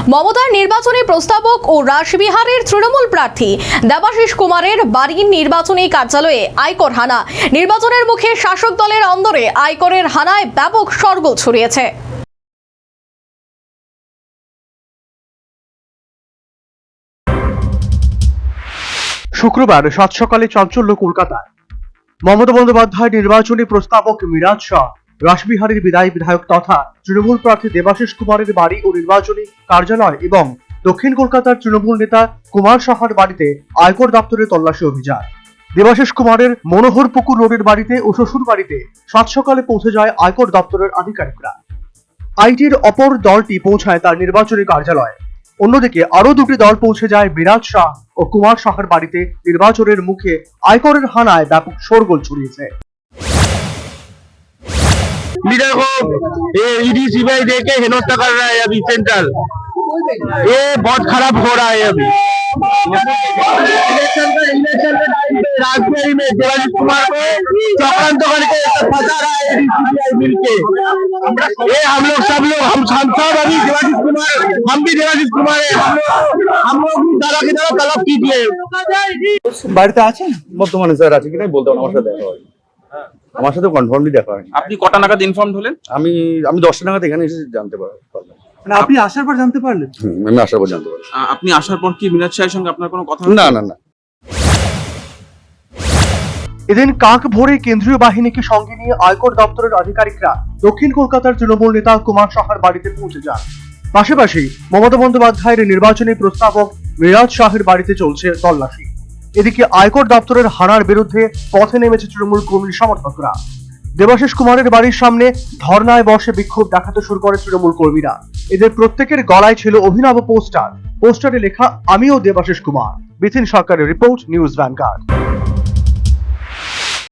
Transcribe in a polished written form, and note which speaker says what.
Speaker 1: মমতার নির্বাচনী প্রস্তাবক ও রাসবিহারের তৃণমূল প্রার্থী দেবাশিস কুমারের বাড়ির নির্বাচনী কার্যালয়ে আয়কর হানা। নির্বাচনের মুখে শাসক দলের অন্দরে আয়করের হানায় ব্যাপক শোরগোল ছড়িয়েছে।
Speaker 2: শুক্রবার সাত সকালে চাঞ্চল্য কলকাতায়। মমতা বন্দ্যোপাধ্যায় নির্বাচনী প্রস্তাবক মিরাজ শাহ, রাসবিহারীর বিদায়ী বিধায়ক তথা তৃণমূল প্রার্থী দেবাশিস কুমারের বাড়ি ও নির্বাচনী কার্যালয় এবং দক্ষিণ কলকাতার তৃণমূল নেতা কুমার সাহার বাড়িতে আয়কর দপ্তরের তল্লাশি অভিযান। দেবাশিস কুমারের মনোহরপুকুর রোডের বাড়িতে ও শ্বশুর বাড়িতে সাত সকালে পৌঁছে যায় আয়কর দপ্তরের আধিকারিকরা। আইটির অপর দলটি পৌঁছায় তার নির্বাচনী কার্যালয়ে। অন্যদিকে আরো দুটি দল পৌঁছে যায় মিরাজ শাহ ও কুমার সাহার বাড়িতে। নির্বাচনের মুখে আয়করের হানায় ব্যাপক শোরগোল ছড়িয়েছে।
Speaker 3: देखो ये ईडी सीबीआई देके हेनस्था कर रहा है अभी सेंट्रल, ये बहुत खराब हो रहा है अभी। इलेक्शन के टाइम पे राजबिहारी में देवाशीष कुमार को चक्रांत करके फंसा रहा है ईडी सीबीआई मिलके। ये हम सब अभी देवाशीष कुमार, हम भी देवाशीष कुमार है, हम लोग भी दादा की तरह तलब कीजिए।
Speaker 4: বাড়িতে আছেন? বর্তমানে স্যার আছে কিনা বলতে পারবো না, আমার সাথে দেখা হয়নি। আমার সাথে কনফার্মলি দেখা হয়নি।
Speaker 5: আপনি কটা নাগাদ ইনফর্মড হলেন?
Speaker 4: আমি 10টা নাগাদ এখানে এসে জানতে পারলাম।
Speaker 6: মানে আপনি আসার পর জানতে পারলেন?
Speaker 4: আমি আসার পর জানতে পারলাম।
Speaker 5: আপনি আসার পর কি মিরাজ শাহের সঙ্গে আপনার কোনো কথা হলো?
Speaker 4: না।
Speaker 2: এদিন কাক ভোরে কেন্দ্রীয় বাহিনীকে সঙ্গে নিয়ে আয়কর দপ্তরের আধিকারিকরা দক্ষিণ কলকাতার তৃণমূল নেতা কুমার সাহার বাড়িতে পৌঁছে যান। পাশাপাশি মমতা বন্দ্যোপাধ্যায়ের নির্বাচনী প্রস্তাবক মিরাজ শাহের বাড়িতে চলছে তল্লাশি। এদিকে আয়কর দপ্তরের হানার বিরুদ্ধে পথে নেমেছে তৃণমূল কর্মী সমর্থকরা। দেবাশিস কুমারের বাড়ির সামনে ধর্নায় বসে বিক্ষোভ দেখাতে শুরু করে তৃণমূল কর্মীরা। এদের প্রত্যেকের গলায় ছিল অভিনব পোস্টারে লেখা আমিও দেবাশিস কুমার। বিপিন সরকারের রিপোর্ট, নিউজ ভ্যানগার্ড।